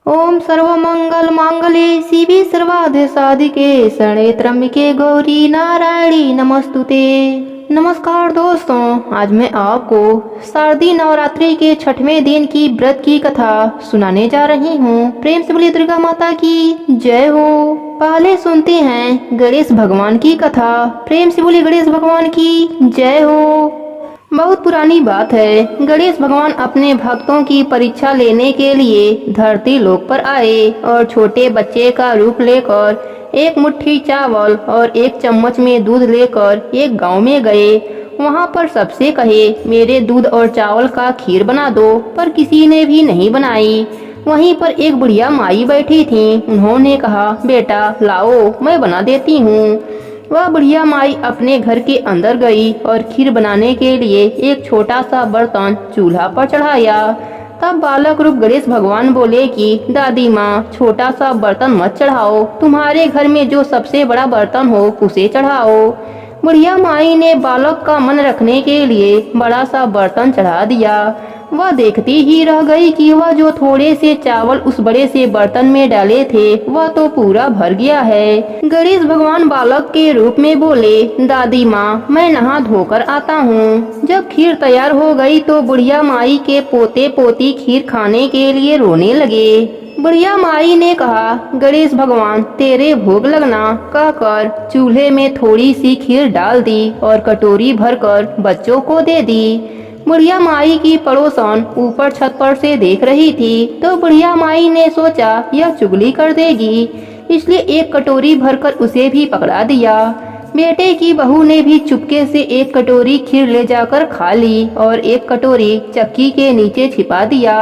ओम सर्वमंगल मांगल्ये शिवे सर्वार्थ साधिके शरण्ये त्र्यंबके गौरी नारायणी नमस्तुते। नमस्कार दोस्तों, आज मैं आपको शारदीय नवरात्रि के छठवें दिन की व्रत की कथा सुनाने जा रही हूँ। प्रेम से बोलिए दुर्गा माता की जय हो। पहले सुनते हैं गणेश भगवान की कथा। प्रेम से बोलिए गणेश भगवान की जय हो। बहुत पुरानी बात है, गणेश भगवान अपने भक्तों की परीक्षा लेने के लिए धरती लोक पर आए और छोटे बच्चे का रूप लेकर एक मुट्ठी चावल और एक चम्मच में दूध लेकर एक गांव में गए। वहां पर सबसे कहे मेरे दूध और चावल का खीर बना दो, पर किसी ने भी नहीं बनाई। वहीं पर एक बुढ़िया माई बैठी थी। उन्होंने कहा बेटा लाओ मैं बना देती हूँ। वह बुढ़िया माई अपने घर के अंदर गई और खीर बनाने के लिए एक छोटा सा बर्तन चूल्हा पर चढ़ाया। तब बालक रूप गणेश भगवान बोले कि दादी माँ छोटा सा बर्तन मत चढ़ाओ, तुम्हारे घर में जो सबसे बड़ा बर्तन हो उसे चढ़ाओ। बुढ़िया माई ने बालक का मन रखने के लिए बड़ा सा बर्तन चढ़ा दिया। वह देखती ही रह गई कि वह जो थोड़े से चावल उस बड़े से बर्तन में डाले थे वह तो पूरा भर गया है। गणेश भगवान बालक के रूप में बोले दादी माँ मैं नहा धोकर आता हूँ। जब खीर तैयार हो गई तो बुढ़िया माई के पोते पोती खीर खाने के लिए रोने लगे। बुढ़िया माई ने कहा गणेश भगवान तेरे भोग लगना कहकर चूल्हे में थोड़ी सी खीर डाल दी और कटोरी भरकर बच्चों को दे दी। बुढ़िया माई की पड़ोसन ऊपर छत पर से देख रही थी तो बुढ़िया माई ने सोचा यह चुगली कर देगी, इसलिए एक कटोरी भरकर उसे भी पकड़ा दिया। बेटे की बहू ने भी चुपके से एक कटोरी खीर ले जाकर खा ली और एक कटोरी चक्की के नीचे छिपा दिया।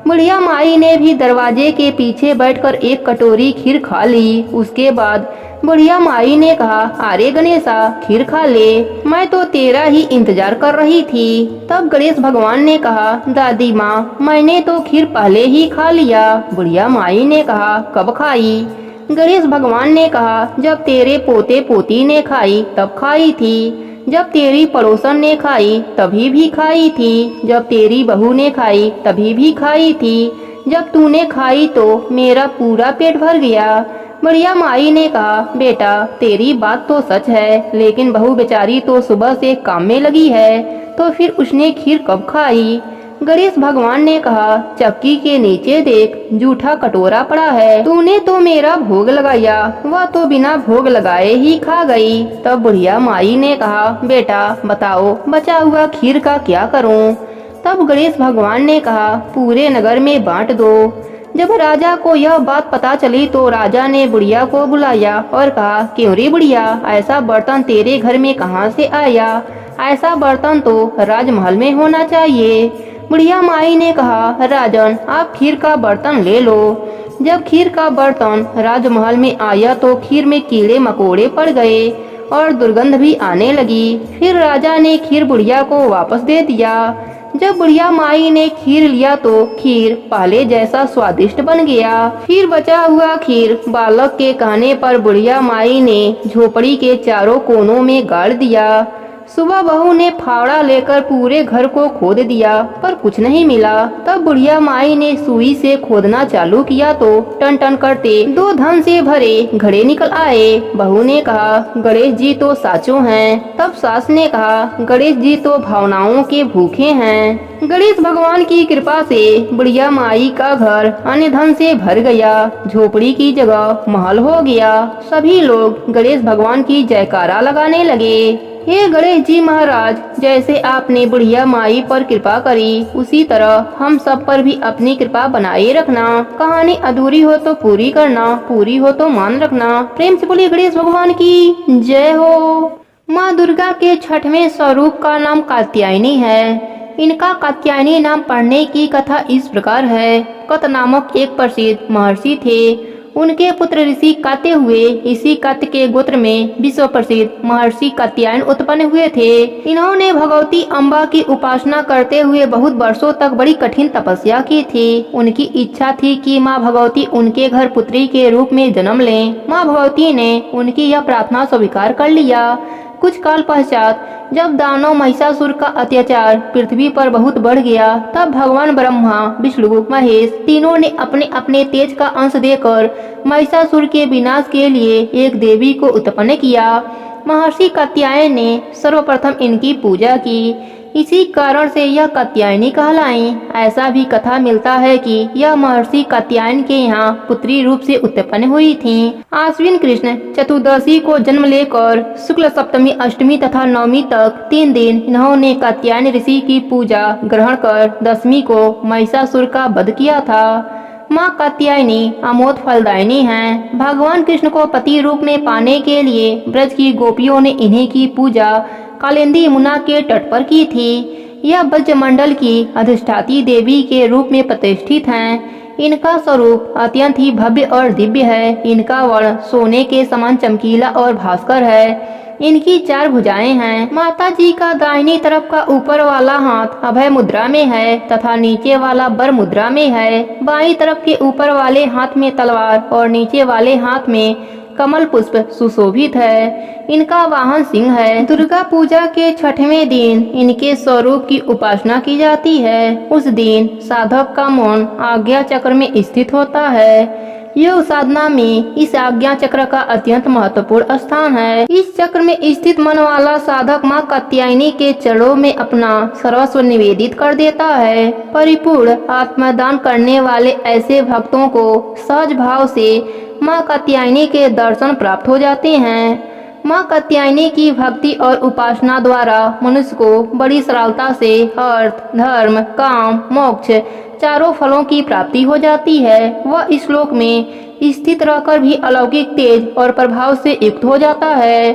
बुढ़िया माई ने भी दरवाजे के पीछे बैठकर एक कटोरी खीर खा ली। उसके बाद बुढ़िया माई ने कहा अरे गणेशा खीर खा ले, मैं तो तेरा ही इंतजार कर रही थी। तब गणेश भगवान ने कहा दादी माँ मैंने तो खीर पहले ही खा लिया। बुढ़िया माई ने कहा कब खाई? गणेश भगवान ने कहा जब तेरे पोते पोती ने खाई तब खाई थी, जब तेरी पड़ोसन ने खाई तभी भी खाई थी, जब तेरी बहू ने खाई तभी भी खाई थी, जब तूने खाई तो मेरा पूरा पेट भर गया। बुढ़िया माई ने कहा बेटा तेरी बात तो सच है, लेकिन बहू बेचारी तो सुबह से काम में लगी है, तो फिर उसने खीर कब खाई? गणेश भगवान ने कहा चक्की के नीचे देख जूठा कटोरा पड़ा है, तूने तो मेरा भोग लगाया, वह तो बिना भोग लगाए ही खा गई। तब बुढ़िया माई ने कहा बेटा बताओ बचा हुआ खीर का क्या करूं? तब गणेश भगवान ने कहा पूरे नगर में बांट दो। जब राजा को यह बात पता चली तो राजा ने बुढ़िया को बुलाया और कहा क्यों रे बुढ़िया ऐसा बर्तन तेरे घर में कहाँ से आया? ऐसा बर्तन तो राजमहल में होना चाहिए। बुढ़िया माई ने कहा राजन आप खीर का बर्तन ले लो। जब खीर का बर्तन राजमहल में आया तो खीर में कीड़े मकोड़े पड़ गए और दुर्गंध भी आने लगी। फिर राजा ने खीर बुढ़िया को वापस दे दिया। जब बुढ़िया माई ने खीर लिया तो खीर पहले जैसा स्वादिष्ट बन गया। फिर बचा हुआ खीर बालक के कहने पर बुढ़िया माई ने झोपड़ी के चारों कोनों में गाड़ दिया। सुबह बहू ने फावड़ा लेकर पूरे घर को खोद दिया पर कुछ नहीं मिला। तब बुढ़िया माई ने सुई से खोदना चालू किया तो टन टन करते 2 धन से भरे घड़े निकल आए। बहू ने कहा गणेश जी तो साचो हैं। तब सास ने कहा गणेश जी तो भावनाओं के भूखे हैं। गणेश भगवान की कृपा से बुढ़िया माई का घर अन्य धन से भर गया। झोपड़ी की जगह महल हो गया। सभी लोग गणेश भगवान की जयकारा लगाने लगे। हे गणेश जी महाराज, जैसे आपने बुढ़िया माई पर कृपा करी उसी तरह हम सब पर भी अपनी कृपा बनाए रखना। कहानी अधूरी हो तो पूरी करना, पूरी हो तो मान रखना। प्रेम से बोलिए गणेश भगवान की जय हो। माँ दुर्गा के छठवें स्वरूप का नाम कात्यायनी है। इनका कात्यायनी नाम पढ़ने की कथा इस प्रकार है। कत नामक एक प्रसिद्ध महर्षि थे। उनके पुत्र ऋषि कात्य हुए। इसी कात्य के गोत्र में विश्व प्रसिद्ध महर्षि कात्यायन उत्पन्न हुए थे। इन्होंने भगवती अम्बा की उपासना करते हुए बहुत वर्षों तक बड़ी कठिन तपस्या की थी। उनकी इच्छा थी कि माँ भगवती उनके घर पुत्री के रूप में जन्म लें। माँ भगवती ने उनकी यह प्रार्थना स्वीकार कर लिया। कुछ काल पश्चात जब दानव महिषासुर का अत्याचार पृथ्वी पर बहुत बढ़ गया, तब भगवान ब्रह्मा, विष्णु, महेश तीनों ने अपने अपने तेज का अंश देकर महिषासुर के विनाश के लिए एक देवी को उत्पन्न किया। महर्षि कात्यायन ने सर्वप्रथम इनकी पूजा की, इसी कारण से यह कात्यायनी कहलाई। ऐसा भी कथा मिलता है कि यह महर्षि कात्यायन के यहाँ पुत्री रूप से उत्पन्न हुई थीं। आश्विन कृष्ण चतुर्दशी को जन्म लेकर शुक्ल सप्तमी, अष्टमी तथा नवमी तक 3 दिन इन्होंने कात्यायन ऋषि की पूजा ग्रहण कर दशमी को महिषासुर का वध किया था। माँ कात्यायनी अमोद फलदायिनी हैं। भगवान कृष्ण को पति रूप में पाने के लिए ब्रज की गोपियों ने इन्हीं की पूजा कालिंदी यमुना के तट पर की थी। यह ब्रजमंडल की अधिष्ठात्री देवी के रूप में प्रतिष्ठित हैं। इनका स्वरूप अत्यंत ही भव्य और दिव्य है। इनका वर्ण सोने के समान चमकीला और भास्कर है। इनकी 4 भुजाएं हैं। माता जी का दाहिनी तरफ का ऊपर वाला हाथ अभय मुद्रा में है तथा नीचे वाला वर मुद्रा में है। बाईं तरफ के ऊपर वाले हाथ में तलवार और नीचे वाले हाथ में कमल पुष्प सुशोभित है। इनका वाहन सिंह है। दुर्गा पूजा के 6वें दिन इनके स्वरूप की उपासना की जाती है। उस दिन साधक का मन आज्ञा चक्र में स्थित होता है। योग साधना में इस आज्ञा चक्र का अत्यंत महत्वपूर्ण स्थान है। इस चक्र में स्थित मन वाला साधक माँ कात्यायनी के चरणों में अपना सर्वस्व निवेदित कर देता है। परिपूर्ण आत्मदान करने वाले ऐसे भक्तों को सहज भाव से माँ कात्यायनी के दर्शन प्राप्त हो जाते हैं। माँ कात्यायनी की भक्ति और उपासना द्वारा मनुष्य को बड़ी सरलता से अर्थ, धर्म, काम, मोक्ष चारों फलों की प्राप्ति हो जाती है। वह इस श्लोक में स्थित रहकर भी अलौकिक तेज और प्रभाव से युक्त हो जाता है।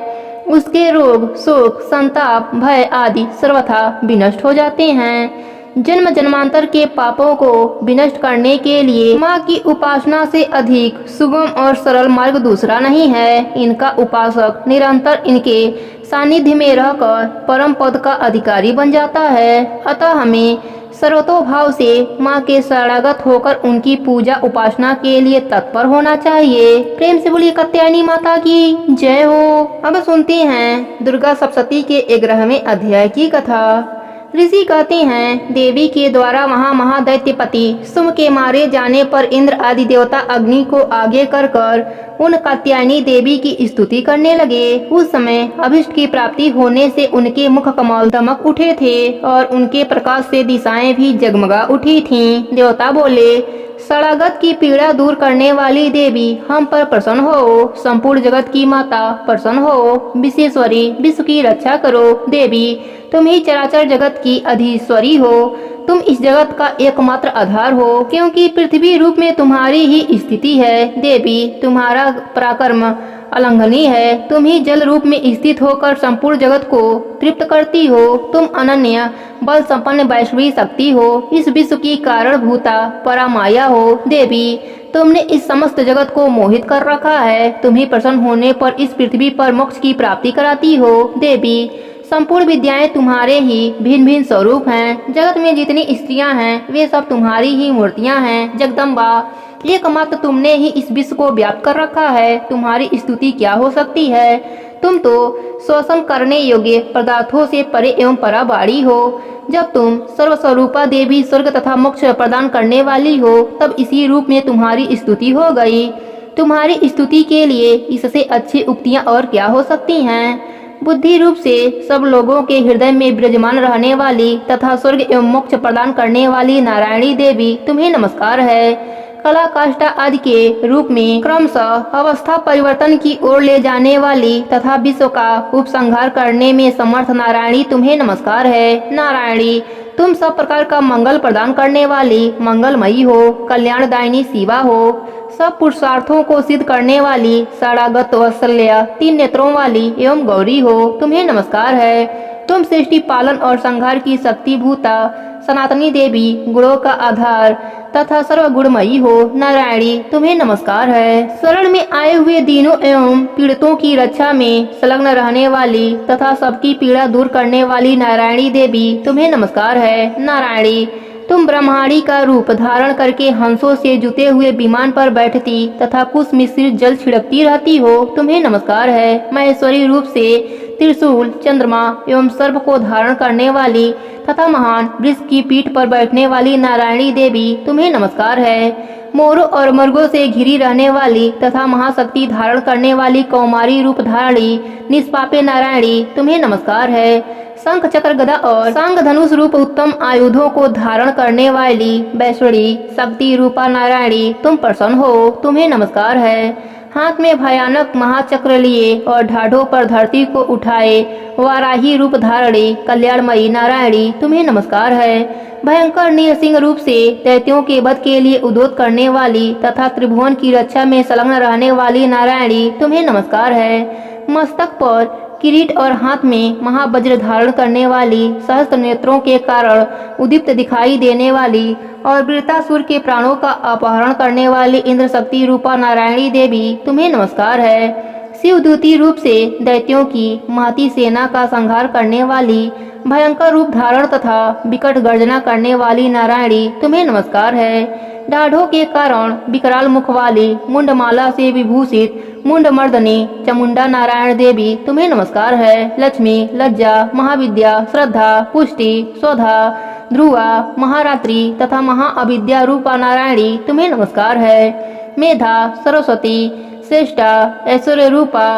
उसके रोग, शोक, संताप, भय आदि सर्वथा विनष्ट हो जाते हैं। जन्म जन्मांतर के पापों को विनष्ट करने के लिए माँ की उपासना से अधिक सुगम और सरल मार्ग दूसरा नहीं है। इनका उपासक निरंतर इनके सानिध्य में रहकर परम पद का अधिकारी बन जाता है। अतः हमें सर्वतोभाव से माँ के शरणागत होकर उनकी पूजा उपासना के लिए तत्पर होना चाहिए। प्रेम से बोलिए कात्यायनी माता की जय हो। अब सुनते हैं दुर्गा सप्तशती के 11वें अध्याय की कथा। ऋषि कहते हैं, देवी के द्वारा वहाँ महादैत्यपति सुम के मारे जाने पर इंद्र आदि देवता अग्नि को आगे कर उन कात्यायनी देवी की स्तुति करने लगे। उस समय अभिष्ट की प्राप्ति होने से उनके मुख कमल दमक उठे थे और उनके प्रकाश से दिशाएं भी जगमगा उठी थीं। देवता बोले, शरणागत की पीड़ा दूर करने वाली देवी हम पर प्रसन्न हो। संपूर्ण जगत की माता प्रसन्न हो। विश्वेश्वरी, विश्व की रक्षा करो। देवी, तुम ही चराचर जगत की अधीश्वरी हो। तुम इस जगत का एकमात्र आधार हो, क्योंकि पृथ्वी रूप में तुम्हारी ही स्थिति है। देवी, तुम्हारा पराक्रम अलंघनीय है। तुम ही जल रूप में स्थित होकर संपूर्ण जगत को तृप्त करती हो। तुम अनन्य बल संपन्न वैश्वी शक्ति हो। इस विश्व की कारण भूता परामाया हो। देवी, तुमने इस समस्त जगत को मोहित कर रखा है। तुम ही प्रसन्न होने पर इस पृथ्वी पर मोक्ष की प्राप्ति कराती हो। देवी, संपूर्ण विद्याएं तुम्हारे ही भिन्न भिन्न स्वरूप हैं। जगत में जितनी स्त्रियां हैं वे सब तुम्हारी ही मूर्तियां हैं। जगदम्बा, एकमात्र तुमने ही इस विश्व को व्याप्त कर रखा है। तुम्हारी स्तुति क्या हो सकती है। तुम तो शोषण करने योग्य पदार्थों से परे एवं पराबाड़ी हो। जब तुम सर्वस्वरूपा देवी स्वर्ग तथा मोक्ष प्रदान करने वाली हो, तब इसी रूप में तुम्हारी स्तुति हो गई। तुम्हारी स्तुति के लिए इससे अच्छी उक्तियां और क्या हो सकती हैं। बुद्धि रूप से सब लोगों के हृदय में विराजमान रहने वाली तथा स्वर्ग एवं मोक्ष प्रदान करने वाली नारायणी देवी, तुम्हें नमस्कार है। कला काष्ठा आदि के रूप में क्रमशः अवस्था परिवर्तन की ओर ले जाने वाली तथा विश्व का उपसंहार करने में समर्थ नारायणी, तुम्हें नमस्कार है। नारायणी, तुम सब प्रकार का मंगल प्रदान करने वाली मंगलमयी हो। कल्याणदायिनी शिवा हो। सब पुरुषार्थों को सिद्ध करने वाली शरणागत वत्सल्या, 3 नेत्रों वाली एवं गौरी हो। तुम्हें नमस्कार है। तुम सृष्टि पालन और संहार की शक्ति भूता सनातनी देवी, गुणों का आधार तथा सर्वगुणमयी हो। नारायणी, तुम्हें नमस्कार है। शरण में आए हुए दीनों एवं पीड़ितों की रक्षा में संलग्न रहने वाली तथा सबकी पीड़ा दूर करने वाली नारायणी देवी, तुम्हें नमस्कार है। नारायणी, तुम ब्रह्माणी का रूप धारण करके हंसों से जुते हुए विमान पर बैठती तथा कुश मिश्रित जल छिड़कती रहती हो। तुम्हें नमस्कार है। महेश्वरी रूप से त्रिशूल, चंद्रमा एवं सर्प को धारण करने वाली तथा महान वृक्ष की पीठ पर बैठने वाली नारायणी देवी तुम्हें नमस्कार है। मोरों और मृगों से घिरी रहने वाली तथा महाशक्ति धारण करने वाली कौमारी रूप धारणी निष्पापे नारायणी तुम्हें नमस्कार है। शंख चक्र गदा और सांग धनुष रूप उत्तम आयुधों को धारण करने वाली वैष्णी शक्ति रूपा नारायणी तुम प्रसन्न हो, तुम्हें नमस्कार है। हाथ में भयानक महाचक्र लिए और ढाढ़ों पर धरती को उठाए वाराही रूप धारणी कल्याणमयी नारायणी तुम्हें नमस्कार है। भयंकर निरसिंह रूप से दैत्यों के वध के लिए उद्योत करने वाली तथा त्रिभुवन की रक्षा में संलग्न रहने वाली नारायणी तुम्हें नमस्कार है। मस्तक पर किरीट और हाथ में महावज्र धारण करने वाली सहस्त्र नेत्रों के कारण उदीप्त दिखाई देने वाली और वृत्तासुर के प्राणों का अपहरण करने वाली इंद्र शक्ति रूपा नारायणी देवी तुम्हें नमस्कार है। शिवदूती रूप से दैत्यों की महती सेना का संहार करने वाली भयंकर रूप धारण तथा विकट गर्जना करने वाली नारायणी तुम्हें नमस्कार है। दाढ़ों के कारण विकराल मुख वाली मुंडमाला से विभूषित मुंड मर्दनी चामुंडा नारायण देवी तुम्हें नमस्कार है। लक्ष्मी, लज्जा, महाविद्या, श्रद्धा, पुष्टि, स्वधा, ध्रुवा, महारात्रि तथा महाअविद्या रूपा नारायणी तुम्हें नमस्कार है। मेधा, सरस्वती, श्रेष्ठा, ऐश्वर्य रूपा,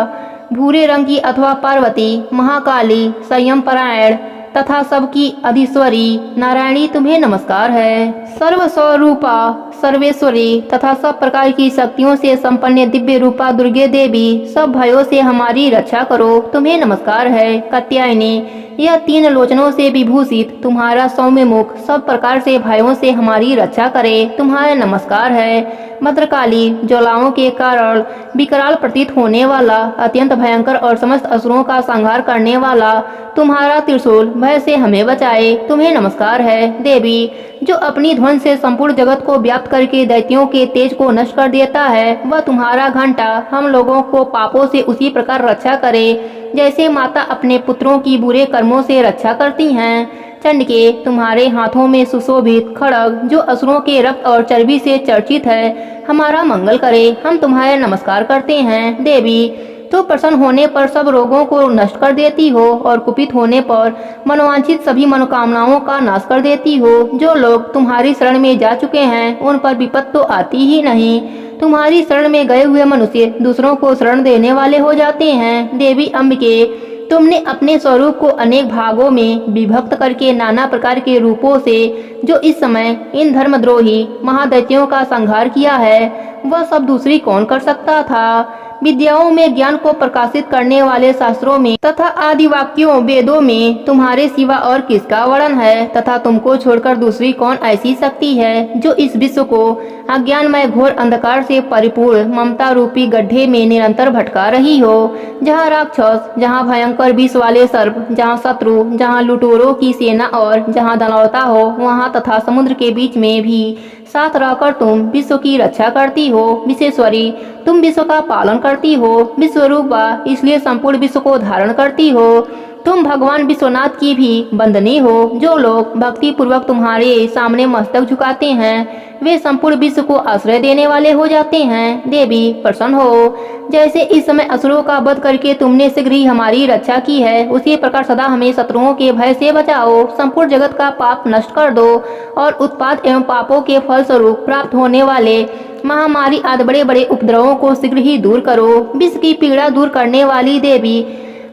भूरे रंग की अथवा पार्वती, महाकाली, संयम परायण तथा सबकी अधीश्वरी नारायणी तुम्हें नमस्कार है। सर्व स्वरूपा सर्वेश्वरी तथा सब प्रकार की शक्तियों से संपन्न दिव्य रूपा दुर्गे देवी सब भयों से हमारी रक्षा करो, तुम्हें नमस्कार है। कात्यायनी, यह तीन लोचनों से विभूषित तुम्हारा सौम्य मुख सब प्रकार से भयों से हमारी रक्षा करे, तुम्हारा नमस्कार है। भद्रकाली, ज्वालाओं के कारण विकराल प्रतीत होने वाला अत्यंत भयंकर और समस्त असुरों का संहार करने वाला तुम्हारा त्रिशूल भय से हमें बचाए, तुम्हें नमस्कार है। देवी, जो अपनी ध्वनि से संपूर्ण जगत को व्याप्त करके दैत्यों के तेज को नष्ट कर देता है, वह तुम्हारा घंटा हम लोगों को पापों से उसी प्रकार रक्षा करे जैसे माता अपने पुत्रों की बुरे कर्मों से रक्षा करती हैं। चंडिके, तुम्हारे हाथों में सुशोभित खड्ग जो असुरों के रक्त और चर्बी से चर्चित है, हमारा मंगल करे, हम तुम्हारे नमस्कार करते हैं। देवी, तो प्रसन्न होने पर सब रोगों को नष्ट कर देती हो और कुपित होने पर मनोवांछित सभी मनोकामनाओं का नाश कर देती हो। जो लोग तुम्हारी शरण में जा चुके हैं उन पर विपत्ति तो आती ही नहीं। तुम्हारी शरण में गए हुए मनुष्य दूसरों को शरण देने वाले हो जाते हैं। देवी अम्बिके, तुमने अपने स्वरूप को अनेक भागों में विभक्त करके नाना प्रकार के रूपों से जो इस समय इन धर्मद्रोही महादैत्यों का संहार किया है, वह सब दूसरी कौन कर सकता था। विद्याओं में ज्ञान को प्रकाशित करने वाले शास्त्रों में तथा आदि वाक्यों वेदों में तुम्हारे सिवा और किसका वर्णन है तथा तुमको छोड़कर दूसरी कौन ऐसी शक्ति है जो इस विश्व को अज्ञानमय घोर अंधकार से परिपूर्ण ममता रूपी गड्ढे में निरंतर भटका रही हो। जहाँ राक्षस, जहाँ भयंकर विष वाले सर्प, जहाँ शत्रु, जहाँ लुटेरों की सेना और जहाँ दानवता हो, वहाँ तथा समुद्र के बीच में भी साथ रहकर तुम विश्व की रक्षा करती हो। विश्वेश्वरी, तुम विश्व का पालन करती हो। विश्वरूपा, इसलिए संपूर्ण विश्व को धारण करती हो। तुम भगवान विश्वनाथ की भी बंदनी हो। जो लोग भक्ति पूर्वक तुम्हारे सामने मस्तक झुकाते हैं वे संपूर्ण विश्व को आश्रय देने वाले हो जाते हैं। देवी, प्रसन्न हो। जैसे इस समय असुरों का वध करके तुमने शीघ्र ही हमारी रक्षा की है, उसी प्रकार सदा हमें शत्रुओं के भय से बचाओ। संपूर्ण जगत का पाप नष्ट कर दो और उत्पाद एवं पापों के फल स्वरूप प्राप्त होने वाले महामारी आदि बड़े बड़े उपद्रवों को शीघ्र ही दूर करो। विश्व की पीड़ा दूर करने वाली देवी,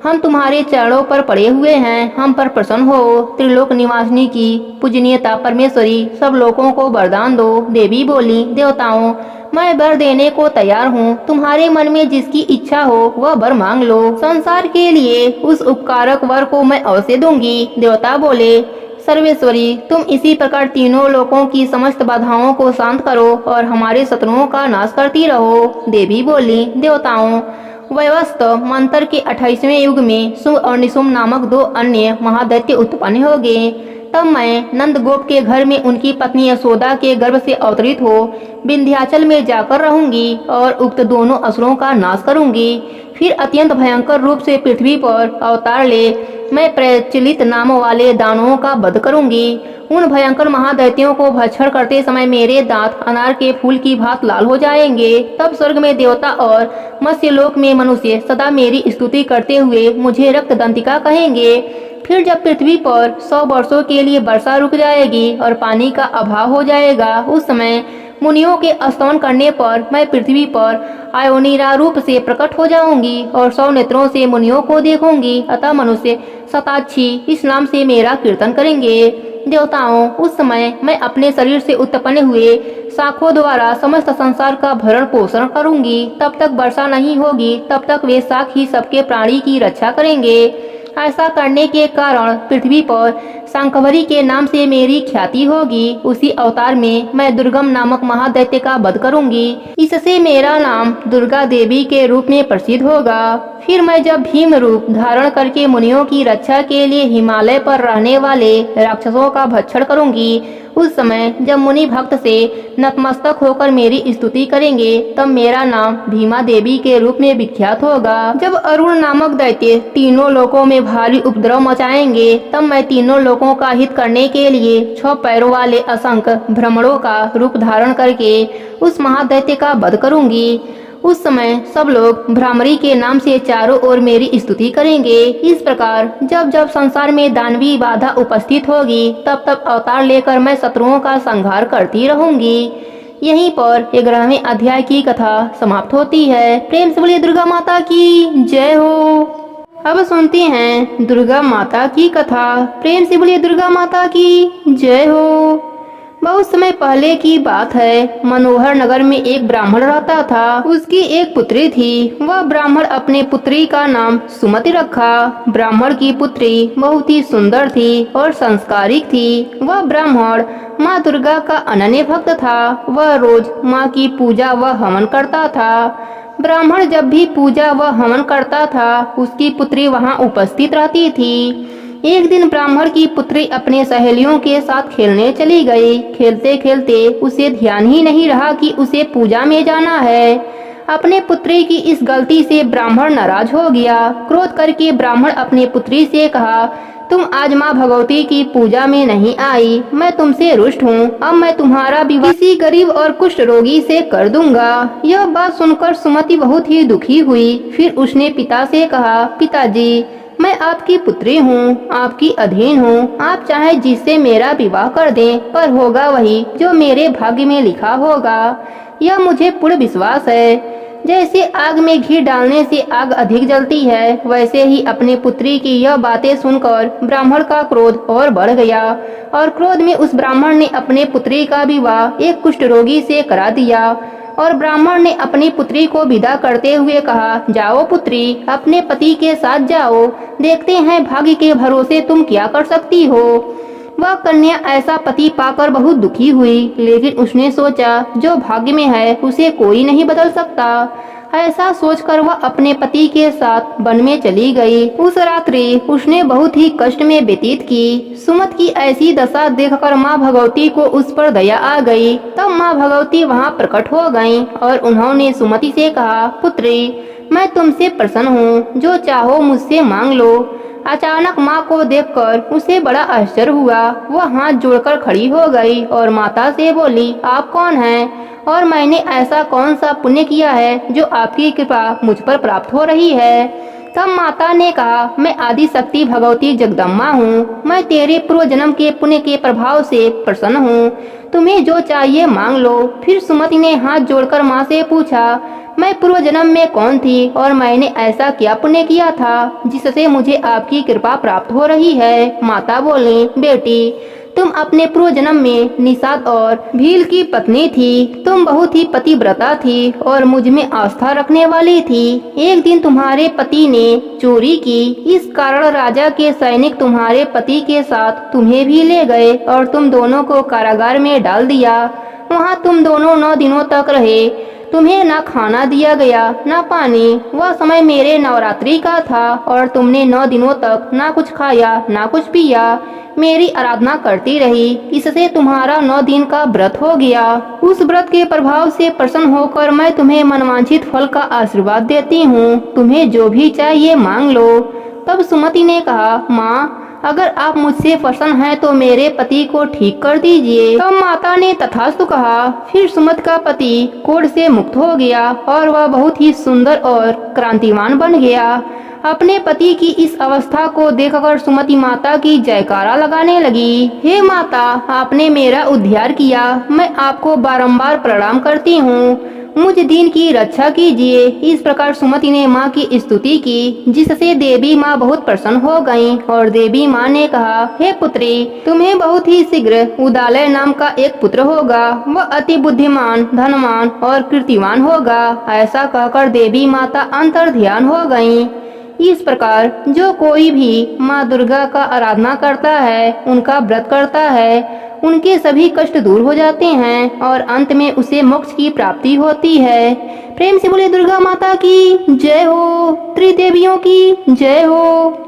हम तुम्हारे चरणों पर पड़े हुए हैं, हम पर प्रसन्न हो। त्रिलोक निवासिनी की पूजनीयता परमेश्वरी, सब लोगों को वरदान दो। देवी बोली, देवताओं, मैं वर देने को तैयार हूँ। तुम्हारे मन में जिसकी इच्छा हो वह वर मांग लो। संसार के लिए उस उपकारक वर को मैं अवश्य दूंगी। देवता बोले, सर्वेश्वरी, तुम इसी प्रकार तीनों लोकों की समस्त बाधाओं को शांत करो और हमारे शत्रुओं का नाश करती रहो। देवी बोली, देवताओं, वैवस्त मंत्र के 28वें युग में शुभ और निशुम्भ नामक दो अन्य महादैत्य उत्पन्न हो गए। तब मैं नंदगोप के घर में उनकी पत्नी यशोदा के गर्भ से अवतरित हो विंध्याचल में जाकर रहूंगी और उक्त दोनों असुरों का नाश करूंगी। फिर अत्यंत भयंकर रूप से पृथ्वी पर अवतार ले मैं प्रचलित नाम वाले दानवों का वध करूंगी। उन भयंकर महादैत्यों को भक्षण करते समय मेरे दांत अनार के फूल की भांत लाल हो जाएंगे। तब स्वर्ग में देवता और मत्स्यलोक में मनुष्य सदा मेरी स्तुति करते हुए मुझे रक्तदंतिका कहेंगे। फिर जब पृथ्वी पर 100 वर्षों के लिए वर्षा रुक जाएगी और पानी का अभाव हो जाएगा, उस समय मुनियों के स्तवन करने पर मैं पृथ्वी पर आयोनीरा रूप से प्रकट हो जाऊंगी और 100 नेत्रों से मुनियों को देखूंगी। अतः मनुष्य शताक्षी इस नाम से मेरा कीर्तन करेंगे। देवताओं, उस समय मैं अपने शरीर से उत्पन्न हुए शाखों द्वारा समस्त संसार का भरण पोषण करूंगी। तब तक वर्षा नहीं होगी, तब तक वे शाख ही सबके प्राणी की रक्षा करेंगे। ऐसा करने के कारण पृथ्वी पर शांकभरी के नाम से मेरी ख्याति होगी। उसी अवतार में मैं दुर्गम नामक महादैत्य का वध करूंगी। इससे मेरा नाम दुर्गा देवी के रूप में प्रसिद्ध होगा। फिर मैं जब भीम रूप धारण करके मुनियों की रक्षा के लिए हिमालय पर रहने वाले राक्षसों का भक्षण करूंगी, उस समय जब मुनि भक्त से नतमस्तक होकर मेरी स्तुति करेंगे, तब मेरा नाम भीमा देवी के रूप में विख्यात होगा। जब अरुण नामक दैत्य तीनों लोकों में भारी उपद्रव मचाएंगे, तब मैं तीनों लोकों का हित करने के लिए 6 पैरों वाले असंख्य भ्रमणों का रूप धारण करके उस महादैत्य का वध करूंगी। उस समय सब लोग भ्रामरी के नाम से चारों ओर मेरी स्तुति करेंगे। इस प्रकार जब जब संसार में दानवी बाधा उपस्थित होगी, तब तब अवतार लेकर मैं शत्रुओं का संहार करती रहूंगी। यहीं पर 11वें अध्याय की कथा समाप्त होती है। प्रेम से बोलिए दुर्गा माता की जय हो। अब सुनते हैं दुर्गा माता की कथा। प्रेम से बोलिए दुर्गा माता की जय हो। बहुत समय पहले की बात है। मनोहर नगर में एक ब्राह्मण रहता था। उसकी एक पुत्री थी। वह ब्राह्मण अपने पुत्री का नाम सुमति रखा। ब्राह्मण की पुत्री बहुत ही सुंदर थी और संस्कारिक थी। वह ब्राह्मण माँ दुर्गा का अनन्य भक्त था। वह रोज माँ की पूजा व हवन करता था। ब्राह्मण जब भी पूजा व हवन करता था, उसकी पुत्री वहाँ उपस्थित रहती थी। एक दिन ब्राह्मण की पुत्री अपने सहेलियों के साथ खेलने चली गई। खेलते खेलते उसे ध्यान ही नहीं रहा कि उसे पूजा में जाना है। अपने पुत्री की इस गलती से ब्राह्मण नाराज हो गया। क्रोध करके ब्राह्मण अपने पुत्री से कहा, तुम आज माँ भगवती की पूजा में नहीं आई। मैं तुमसे रुष्ट हूँ। अब मैं तुम्हारा विवाह किसी गरीब और कुष्ठ रोगी से कर दूंगा। यह बात सुनकर सुमति बहुत ही दुखी हुई। फिर उसने पिता से कहा, पिताजी, मैं आपकी पुत्री हूँ, आपकी अधीन हूँ। आप चाहे जिससे मेरा विवाह कर दें, पर होगा वही जो मेरे भाग्य में लिखा होगा। यह मुझे पूर्ण विश्वास है। जैसे आग में घी डालने से आग अधिक जलती है, वैसे ही अपनी पुत्री की यह बातें सुनकर ब्राह्मण का क्रोध और बढ़ गया और क्रोध में उस ब्राह्मण ने अपने पुत्री का विवाह एक कुष्ठ रोगी से करा दिया। और ब्राह्मण ने अपनी पुत्री को विदा करते हुए कहा, जाओ पुत्री, अपने पति के साथ जाओ, देखते हैं भाग्य के भरोसे तुम क्या कर सकती हो। वह कन्या ऐसा पति पाकर बहुत दुखी हुई, लेकिन उसने सोचा जो भाग्य में है उसे कोई नहीं बदल सकता। ऐसा सोचकर वह अपने पति के साथ वन में चली गई। उस रात्रि उसने बहुत ही कष्ट में व्यतीत की। सुमत की ऐसी दशा देखकर माँ भगवती को उस पर दया आ गई। तब माँ भगवती वहाँ प्रकट हो गईं और उन्होंने सुमति से कहा, पुत्री, मैं तुमसे प्रसन्न हूँ, जो चाहो मुझसे मांग लो। अचानक माँ को देखकर उसे बड़ा आश्चर्य हुआ। वह हाथ जोड़कर खड़ी हो गई और माता से बोली, आप कौन हैं और मैंने ऐसा कौन सा पुण्य किया है जो आपकी कृपा मुझ पर प्राप्त हो रही है। तब माता ने कहा, मैं आदि शक्ति भगवती जगदम्बा हूँ। मैं तेरे पूर्व जन्म के पुण्य के प्रभाव से प्रसन्न हूँ। तुम्हें जो चाहिए मांग लो। फिर सुमति ने हाथ जोड़कर माँ से पूछा, मैं पूर्व जन्म में कौन थी और मैंने ऐसा क्या पुण्य किया था जिससे मुझे आपकी कृपा प्राप्त हो रही है। माता बोली, बेटी, तुम अपने पूर्व जन्म में निषाद और भील की पत्नी थी। तुम बहुत ही पतिव्रता थी और मुझ में आस्था रखने वाली थी। एक दिन तुम्हारे पति ने चोरी की, इस कारण राजा के सैनिक तुम्हारे पति के साथ तुम्हें भी ले गए और तुम दोनों को कारागार में डाल दिया। वहाँ तुम दोनों 9 दिनों तक रहे। तुम्हें ना खाना दिया गया ना पानी। वह समय मेरे नवरात्रि का था और तुमने 9 दिनों तक ना कुछ खाया ना कुछ पिया, मेरी आराधना करती रही। इससे तुम्हारा 9 दिन का व्रत हो गया। उस व्रत के प्रभाव से प्रसन्न होकर मैं तुम्हें मनवांछित फल का आशीर्वाद देती हूँ। तुम्हें जो भी चाहिए मांग लो। तब सुमति ने कहा, माँ, अगर आप मुझसे प्रसन्न हैं तो मेरे पति को ठीक कर दीजिए। तब माता ने तथास्तु कहा। फिर सुमति का पति कोढ़ से मुक्त हो गया और वह बहुत ही सुंदर और क्रांतिवान बन गया। अपने पति की इस अवस्था को देखकर सुमति माता की जयकारा लगाने लगी। हे माता, आपने मेरा उद्धार किया। मैं आपको बारंबार प्रणाम करती हूँ। मुझ दीन की रक्षा कीजिए। इस प्रकार सुमति ने माँ की स्तुति की, जिससे देवी माँ बहुत प्रसन्न हो गईं और देवी माँ ने कहा, हे पुत्री, तुम्हें बहुत ही शीघ्र उदालय नाम का एक पुत्र होगा। वह अति बुद्धिमान, धनवान और कीर्तिवान होगा। ऐसा कहकर देवी माता अंतर ध्यान हो गईं। इस प्रकार जो कोई भी माँ दुर्गा का आराधना करता है, उनका व्रत करता है, उनके सभी कष्ट दूर हो जाते हैं और अंत में उसे मोक्ष की प्राप्ति होती है। प्रेम से बोले दुर्गा माता की जय हो, त्रिदेवियों की जय हो।